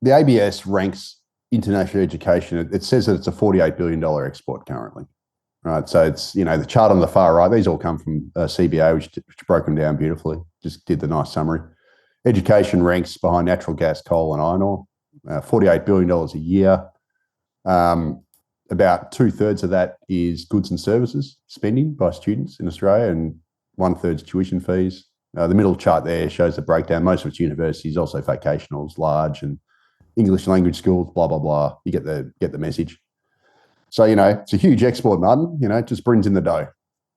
the ABS ranks international education. It says that it's a $48 billion export currently. Right, so it's, the chart on the far right, these all come from CBA, which broke them down beautifully, just did the nice summary. Education ranks behind natural gas, coal and iron ore, $48 billion a year. About 2/3 of that is goods and services spending by students in Australia, and 1/3 tuition fees. The middle chart there shows the breakdown. Most of it's universities, also vocationals, large, and English language schools, blah, blah, blah. You get the message. So, it's a huge export, Martin. It just brings in the dough.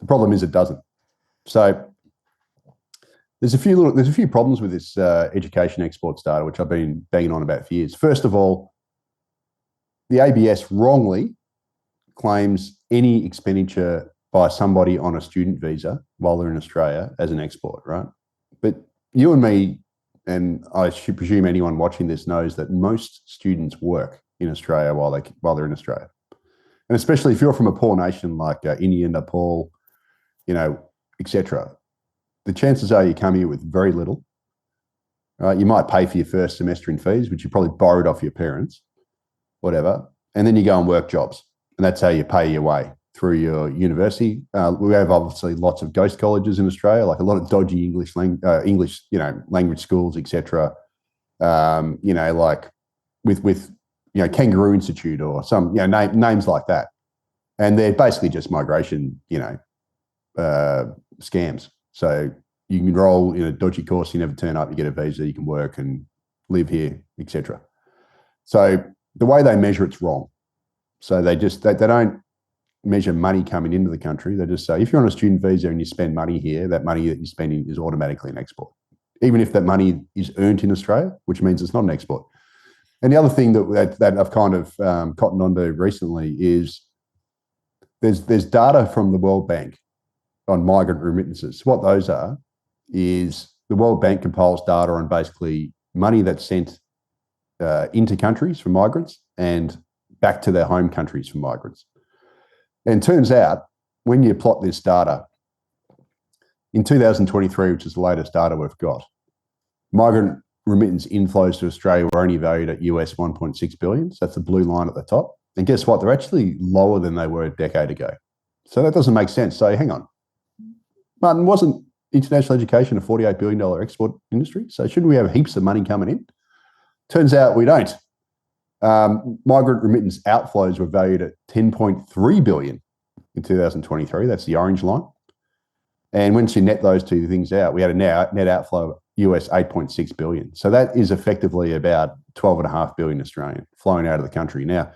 The problem is it doesn't. So there's a few problems with this education exports data, which I've been banging on about for years. First of all, the ABS wrongly claims any expenditure by somebody on a student visa while they're in Australia as an export, right? But you and me, and I should presume anyone watching this knows that most students work in Australia while they're in Australia. And especially if you're from a poor nation like India, Nepal, etc., the chances are you come here with very little. You might pay for your first semester in fees, which you probably borrowed off your parents, whatever, and then you go and work jobs, and that's how you pay your way through your university. We have obviously lots of ghost colleges in Australia, like a lot of dodgy English language schools, etc. Like with Kangaroo Institute or some names like that, and they're basically just migration scams. So you can enroll in a dodgy course, you never turn up, you get a visa, you can work and live here, etc. So the way they measure it's wrong. So they don't measure money coming into the country. They just say if you're on a student visa and you spend money here, that money that you're spending is automatically an export, even if that money is earned in Australia, which means it's not an export. And the other thing that I've kind of cottoned onto recently is there's data from the World Bank on migrant remittances. What those are is the World Bank compiles data on basically money that's sent into countries for migrants and back to their home countries for migrants. And it turns out when you plot this data, in 2023, which is the latest data we've got, migrant remittance inflows to Australia were only valued at US 1.6 billion. So that's the blue line at the top. And guess what? They're actually lower than they were a decade ago. So that doesn't make sense. So hang on. Martin, wasn't international education a $48 billion export industry? So shouldn't we have heaps of money coming in? Turns out we don't. Migrant remittance outflows were valued at 10.3 billion in 2023. That's the orange line. And once you net those two things out, we had a net outflow of US 8.6 billion. So that is effectively about 12.5 billion Australian flowing out of the country. Now,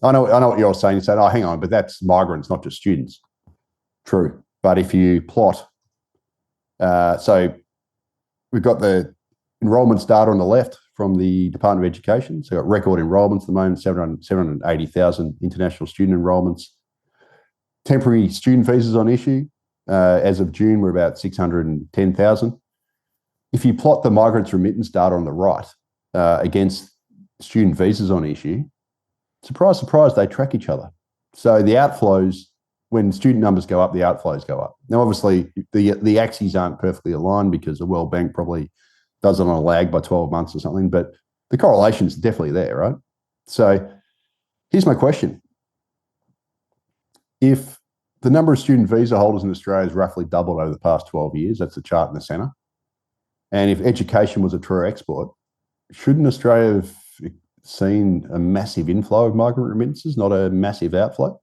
I know what you're saying. You say, oh, hang on, but that's migrants, not just students. True. But if you plot, so we've got the enrolments data on the left from the Department of Education. So we've got record enrolments at the moment, 780,000 international student enrolments. Temporary student visas on issue. As of June, we're about 610,000. If you plot the migrants remittance data on the right against student visas on issue, surprise, surprise, they track each other. So the outflows, when student numbers go up, the outflows go up. Now, obviously, the axes aren't perfectly aligned because the World Bank probably does it on a lag by 12 months or something, but the correlation is definitely there, right? So here's my question. If the number of student visa holders in Australia has roughly doubled over the past 12 years, that's the chart in the centre, and if education was a true export, shouldn't Australia have seen a massive inflow of migrant remittances, not a massive outflow?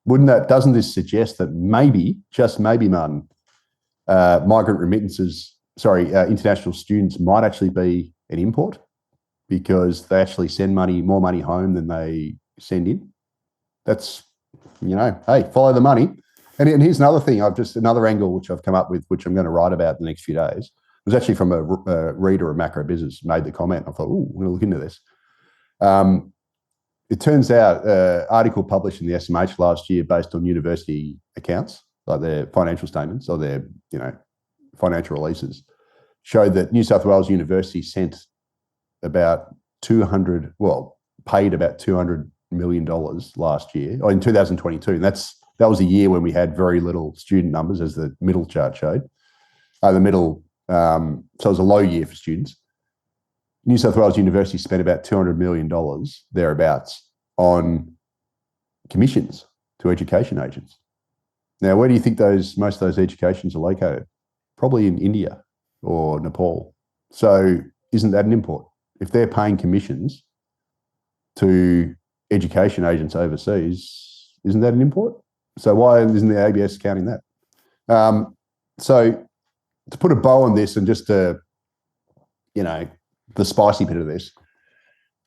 Doesn't this suggest that maybe, just maybe, Martin, migrant remittances, international students might actually be an import because they actually send more money home than they send in? That's, hey, follow the money. And here's another thing, another angle which I've come up with, which I'm going to write about in the next few days. It was actually from a reader of Macro Business made the comment. I thought, I'm going to look into this. It turns out article published in the SMH last year based on university accounts, like their financial statements or their, financial releases, showed that New South Wales University paid about $200 million last year, or in 2022. And that was a year when we had very little student numbers, as the middle chart showed. So it was a low year for students. New South Wales University spent about $200 million, thereabouts, on commissions to education agents. Now, where do you think most of those educations are located? Probably in India or Nepal. So isn't that an import? If they're paying commissions to education agents overseas, isn't that an import? So why isn't the ABS counting that? So to put a bow on this and just to, the spicy bit of this,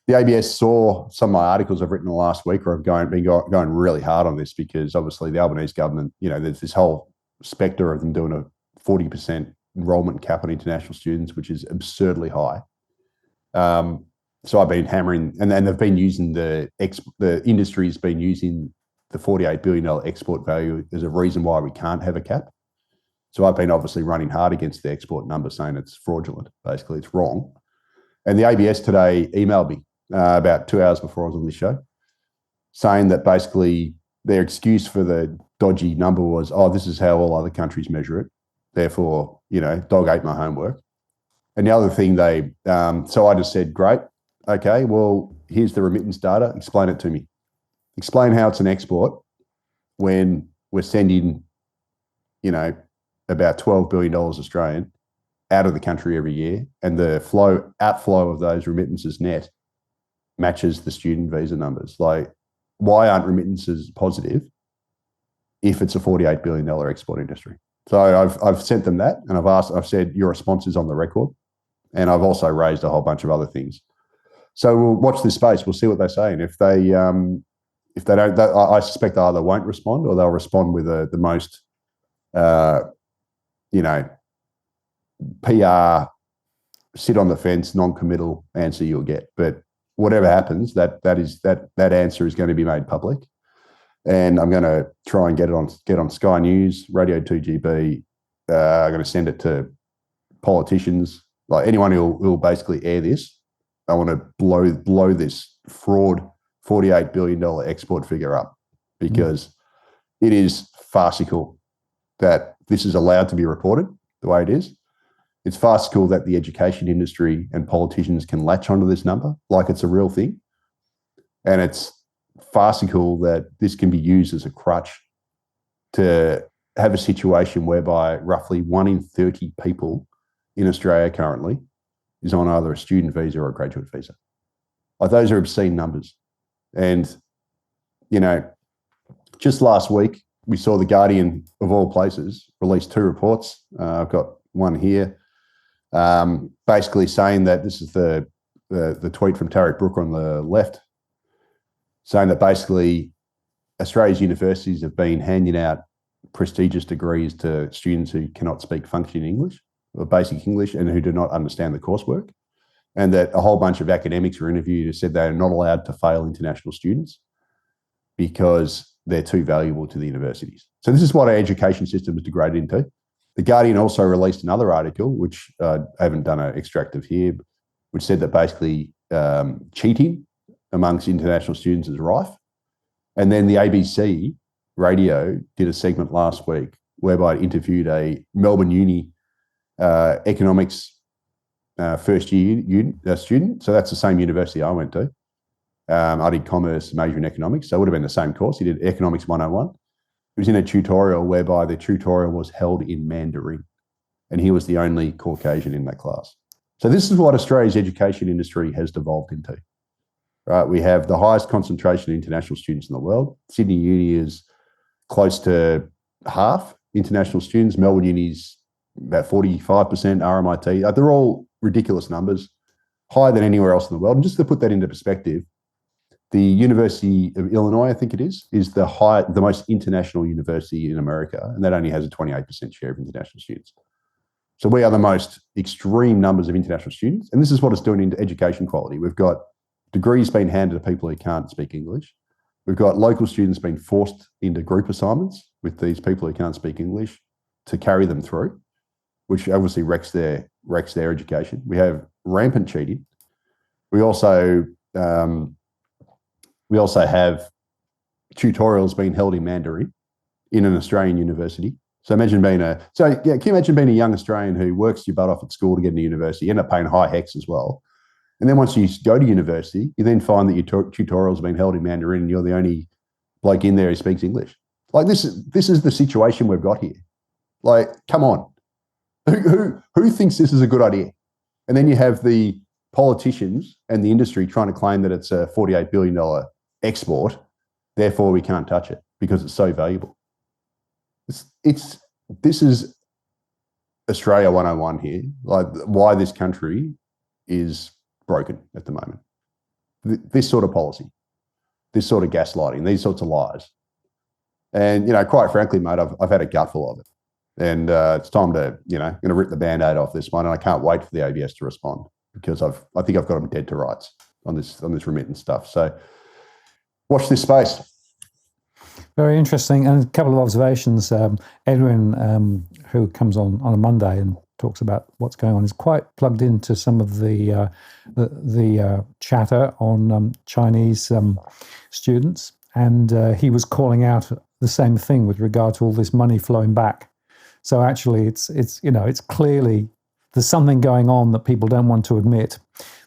the ABS saw some of my articles I've written in the last week where I've been going really hard on this because obviously the Albanese government, there's this whole spectre of them doing a 40% enrolment cap on international students, which is absurdly high. So I've been hammering, and they've been using the industry's been using the $48 billion export value as a reason why we can't have a cap. So I've been obviously running hard against the export number, saying it's fraudulent. Basically, it's wrong. And the ABS today emailed me about 2 hours before I was on this show, saying that basically their excuse for the dodgy number was, this is how all other countries measure it. Therefore, dog ate my homework. And the other thing so I just said, great, okay, well, here's the remittance data. Explain it to me. Explain how it's an export when we're sending, about $12 billion Australian out of the country every year, and the outflow of those remittances net matches the student visa numbers. Like, why aren't remittances positive if it's a $48 billion export industry? So I've sent them that, and I've said your response is on the record, and I've also raised a whole bunch of other things. So we'll watch this space. We'll see what they say, and if they don't, I suspect they either won't respond or they'll respond with the most, PR, sit on the fence, non-committal answer you'll get. But whatever happens, that answer is going to be made public, and I'm going to try and get on Sky News, Radio 2GB. I'm going to send it to politicians, like anyone who will basically air this. I want to blow this fraud $48 billion export figure up, because it is farcical that this is allowed to be reported the way it is. It's farcical that the education industry and politicians can latch onto this number like it's a real thing. And it's farcical that this can be used as a crutch to have a situation whereby roughly 1 in 30 people in Australia currently is on either a student visa or a graduate visa. Like, those are obscene numbers. And, just last week, we saw The Guardian, of all places, release 2 reports. I've got one here, basically saying that this is the tweet from Tarek Brooker on the left, saying that basically Australia's universities have been handing out prestigious degrees to students who cannot speak functioning English or basic English and who do not understand the coursework, and that a whole bunch of academics were interviewed who said they are not allowed to fail international students because they're too valuable to the universities. So this is what our education system is degraded into. The Guardian also released another article, which I haven't done an extract of here, which said that basically cheating amongst international students is rife. And then the ABC radio did a segment last week whereby it interviewed a Melbourne Uni economics first year student. So that's the same university I went to. I did commerce, major in economics, so it would have been the same course. He did Economics 101. He was in a tutorial whereby the tutorial was held in Mandarin, and he was the only Caucasian in that class. So this is what Australia's education industry has devolved into. Right? We have the highest concentration of international students in the world. Sydney Uni is close to half international students. Melbourne Uni is about 45%, RMIT. They're all ridiculous numbers, higher than anywhere else in the world. And just to put that into perspective, the University of Illinois, I think it is the most international university in America, and that only has a 28% share of international students. So we are the most extreme numbers of international students, and this is what it's doing into education quality. We've got degrees being handed to people who can't speak English. We've got local students being forced into group assignments with these people who can't speak English to carry them through, which obviously wrecks their education. We have rampant cheating. We also have tutorials being held in Mandarin in an Australian university. So imagine can you imagine being a young Australian who works your butt off at school to get into university, you end up paying high hex as well, And then once you go to university, you then find that your tutorials have been held in Mandarin and you're the only bloke in there who speaks English. Like this is the situation we've got here. Like, come on. Who thinks this is a good idea? And then you have the politicians and the industry trying to claim that it's a $48 billion export, therefore we can't touch it because it's so valuable. This is Australia 101 here, like why this country is broken at the moment. This sort of policy, this sort of gaslighting, these sorts of lies. And, quite frankly, mate, I've had a gutful of it. And it's time to, going to rip the Band-Aid off this one. And I can't wait for the ABS to respond because I think I've got them dead to rights on this remittance stuff. So watch this space. Very interesting. And a couple of observations. Edwin, who comes on a Monday and talks about what's going on, is quite plugged into some of the chatter on Chinese students. And he was calling out the same thing with regard to all this money flowing back. So actually, it's clearly there's something going on that people don't want to admit.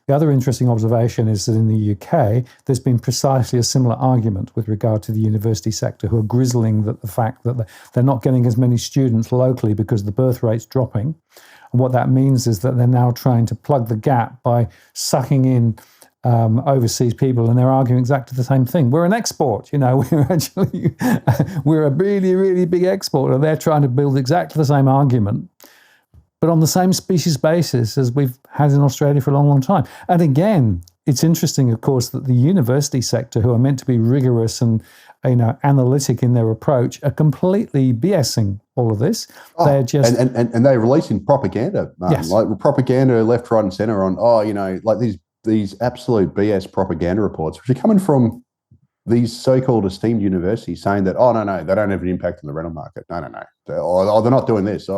The other interesting observation is that in the UK, there's been precisely a similar argument with regard to the university sector, who are grizzling that the fact that they're not getting as many students locally because the birth rate's dropping. And what that means is that they're now trying to plug the gap by sucking in overseas people, and they're arguing exactly the same thing. We're an export, we're a really, really big export, and they're trying to build exactly the same argument, but on the same species basis as we've had in Australia for a long, long time. And again, it's interesting, of course, that the university sector, who are meant to be rigorous and analytic in their approach, are completely BSing all of this. They're just and they're releasing propaganda, yes. Like propaganda left, right, and centre on like these absolute BS propaganda reports, which are coming from these so-called esteemed universities, saying that, no, they don't have an impact on the rental market. No. They're not doing this.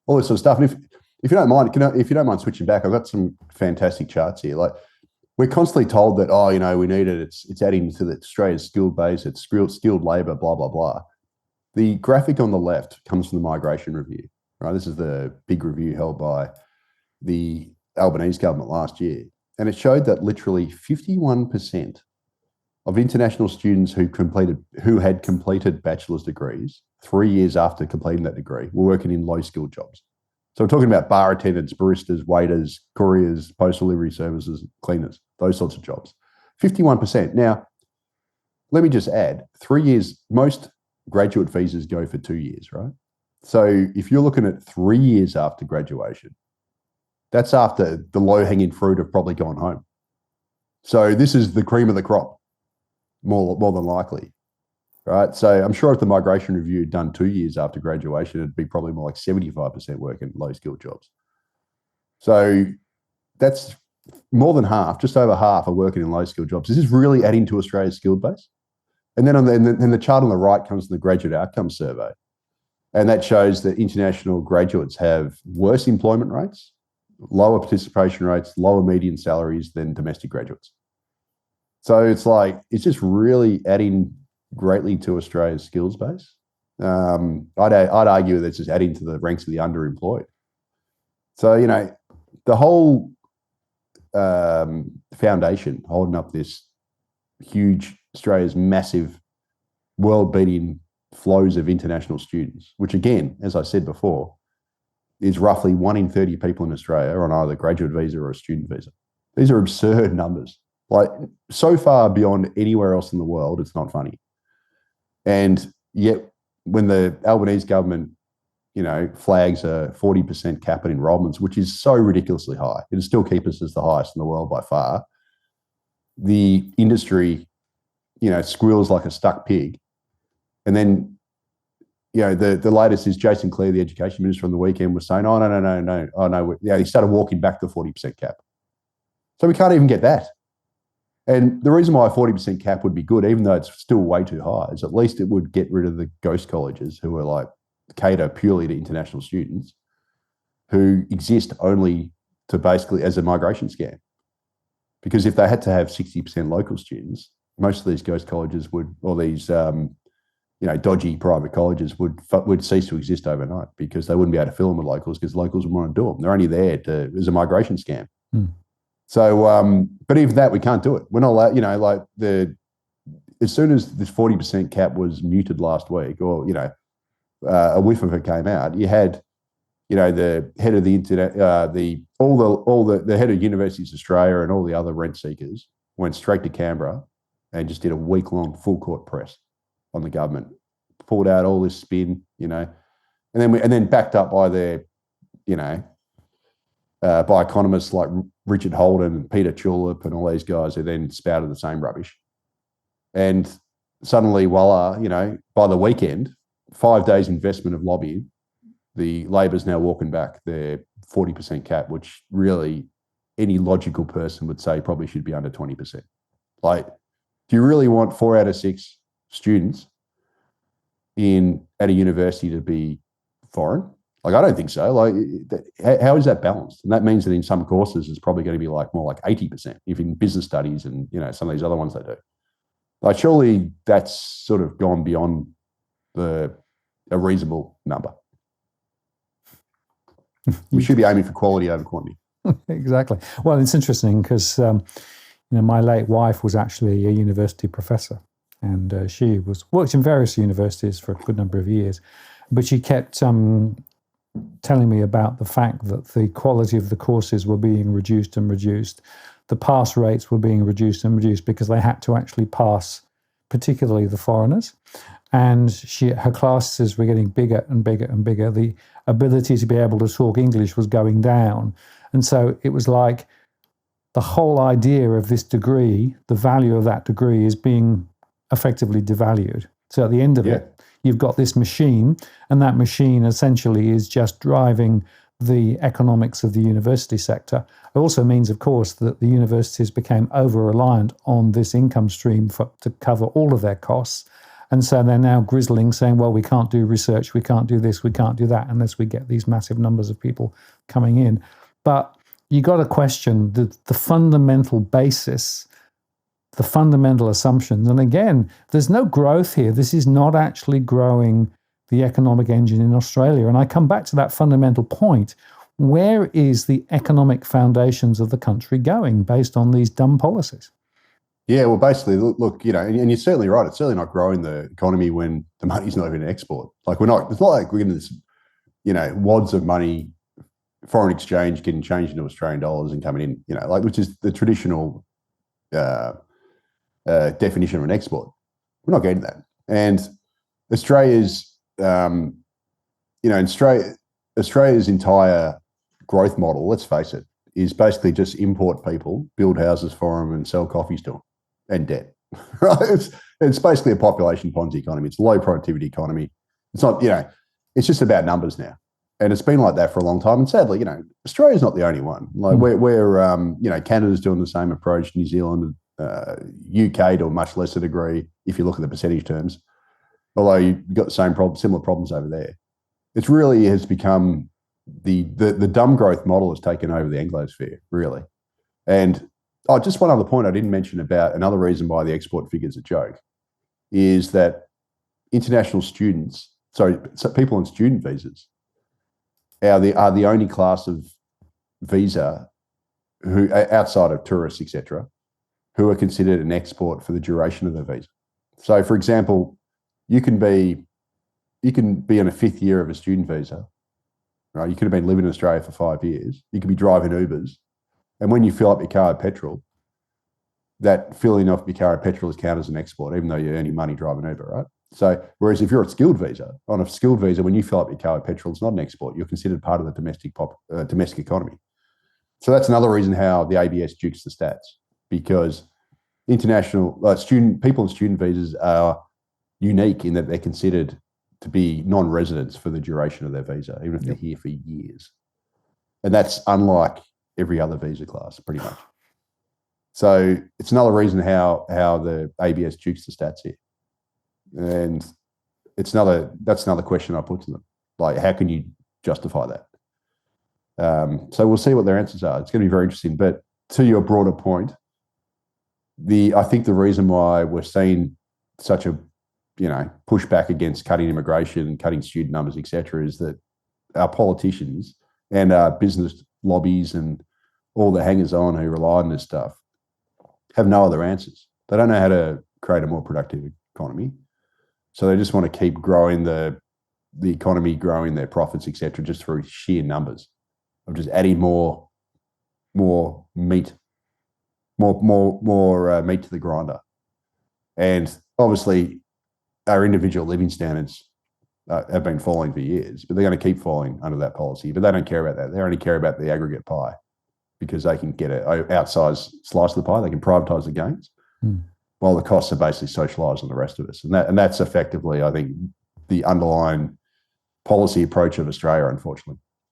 All this sort of stuff. And if you don't mind switching back, I've got some fantastic charts here. Like, we're constantly told that, we need it. It's adding to the Australia's skilled base. It's skilled labour, blah, blah, blah. The graphic on the left comes from the Migration Review, right? This is the big review held by the Albanese government last year. And it showed that literally 51% of international students who had completed bachelor's degrees 3 years after completing that degree were working in low-skilled jobs. So we're talking about bar attendants, baristas, waiters, couriers, postal delivery services, cleaners, those sorts of jobs. 51%. Now, let me just add, 3 years, most graduate visas go for 2 years, right? So if you're looking at 3 years after graduation, that's after the low-hanging fruit have probably gone home. So this is the cream of the crop, more than likely, right? So I'm sure if the Migration Review had done 2 years after graduation, it'd be probably more like 75% working low-skilled jobs. So that's more than half, just over half, are working in low-skilled jobs. This is really adding to Australia's skilled base. And then the chart on the right comes from the Graduate Outcomes Survey, and that shows that international graduates have worse employment rates, lower participation rates, lower median salaries than domestic graduates. So it's just really adding greatly to Australia's skills base. I'd argue that it's just adding to the ranks of the underemployed. So, the whole foundation holding up this huge, Australia's massive, world-beating flows of international students, which again, as I said before, is roughly 1 in 30 people in Australia on either a graduate visa or a student visa. These are absurd numbers. Like, so far beyond anywhere else in the world, it's not funny. And yet, when the Albanese government, flags a 40% cap in enrolments, which is so ridiculously high, it'll still keep us as the highest in the world by far. The industry, squeals like a stuck pig. And then, the latest is Jason Clare, the education minister, on the weekend was saying, no. Oh, no. He started walking back the 40% cap. So we can't even get that. And the reason why a 40% cap would be good, even though it's still way too high, is at least it would get rid of the ghost colleges who are cater purely to international students who exist only to basically as a migration scam. Because if they had to have 60% local students, most of these ghost colleges would, or these dodgy private colleges would cease to exist overnight because they wouldn't be able to fill them with locals because locals would want to do them. They're only there as a migration scam. So, but even that, we can't do it. We're not allowed, as soon as this 40% cap was muted last week, or, a whiff of it came out, you had, the head of the internet, the head of Universities Australia and all the other rent seekers went straight to Canberra and just did a week-long full court press on the government, pulled out all this spin, and then backed up by their, by economists like Richard Holden and Peter Tulip and all these guys who then spouted the same rubbish. And suddenly, voila, by the weekend, 5 days investment of lobbying, the Labor's now walking back their 40% cap, which really any logical person would say probably should be under 20%. Like, do you really want 4 out of 6 students at a university to be foreign? Like, I don't think so. Like, how is that balanced? And that means that in some courses it's probably going to be more like 80%, if in business studies and some of these other ones they do. Like, surely that's sort of gone beyond a reasonable number. We should be aiming for quality over quantity. Exactly. Well, it's interesting because my late wife was actually a university professor, and she worked in various universities for a good number of years, but she kept telling me about the fact that the quality of the courses were being reduced and reduced. The pass rates were being reduced and reduced because they had to actually pass, particularly the foreigners. And her classes were getting bigger and bigger and bigger. The ability to be able to talk English was going down. And so it was like the whole idea of this degree, the value of that degree is being effectively devalued. So at the end of it, you've got this machine, and that machine essentially is just driving the economics of the university sector. It also means, of course, that the universities became over-reliant on this income stream to cover all of their costs. And so they're now grizzling, saying, well, we can't do research, we can't do this, we can't do that, unless we get these massive numbers of people coming in. But you got to question the fundamental basis, the fundamental assumptions. And again, there's no growth here. This is not actually growing the economic engine in Australia. And I come back to that fundamental point. Where is the economic foundations of the country going based on these dumb policies? Yeah, well, basically, look, and you're certainly right. It's certainly not growing the economy when the money's not even an export. Like, it's not like we're getting this, wads of money, foreign exchange getting changed into Australian dollars and coming in, which is the traditional definition of an export. We're not getting that. And Australia's, Australia's entire growth model, let's face it, is basically just import people, build houses for them, and sell coffees to them, and debt. Right? It's basically a population Ponzi economy. It's a low productivity economy. It's not, it's just about numbers now, and it's been like that for a long time. And sadly, Australia's not the only one. Like we're Canada's doing the same approach. New Zealand, UK to a much lesser degree, if you look at the percentage terms. Although you've got the same similar problems over there. It really has become the dumb growth model has taken over the Anglosphere, really. And just one other point I didn't mention about another reason why the export figure's a joke is that international students, so people on student visas, are the only class of visa who, outside of tourists, etc., who are considered an export for the duration of their visa. So, for example, you can be in a 5th year of a student visa, right? You could have been living in Australia for 5 years. You could be driving Ubers. And when you fill up your car with petrol, that filling up your car with petrol is counted as an export, even though you're earning money driving Uber, right? So, whereas if you're on a skilled visa, when you fill up your car with petrol, it's not an export. You're considered part of the domestic economy. So that's another reason how the ABS dukes the stats, because international people on student visas are unique in that they're considered to be non-residents for the duration of their visa, even if they're here for years. And that's unlike every other visa class, pretty much. So it's another reason how the ABS dukes the stats here. And that's another question I put to them. Like, how can you justify that? So we'll see what their answers are. It's going to be very interesting. But to your broader point, I think the reason why we're seeing such a pushback against cutting immigration, cutting student numbers, etc., is that our politicians and our business lobbies and all the hangers-on who rely on this stuff have no other answers. They don't know how to create a more productive economy. So they just want to keep growing the economy, growing their profits, etc., just through sheer numbers of just adding more meat, more meat to the grinder. And obviously, our individual living standards have been falling for years, but they're going to keep falling under that policy. But they don't care about that. They only care about the aggregate pie because they can get an outsized slice of the pie. They can privatise the gains, while the costs are basically socialised on the rest of us. And that's effectively, I think, the underlying policy approach of Australia, unfortunately.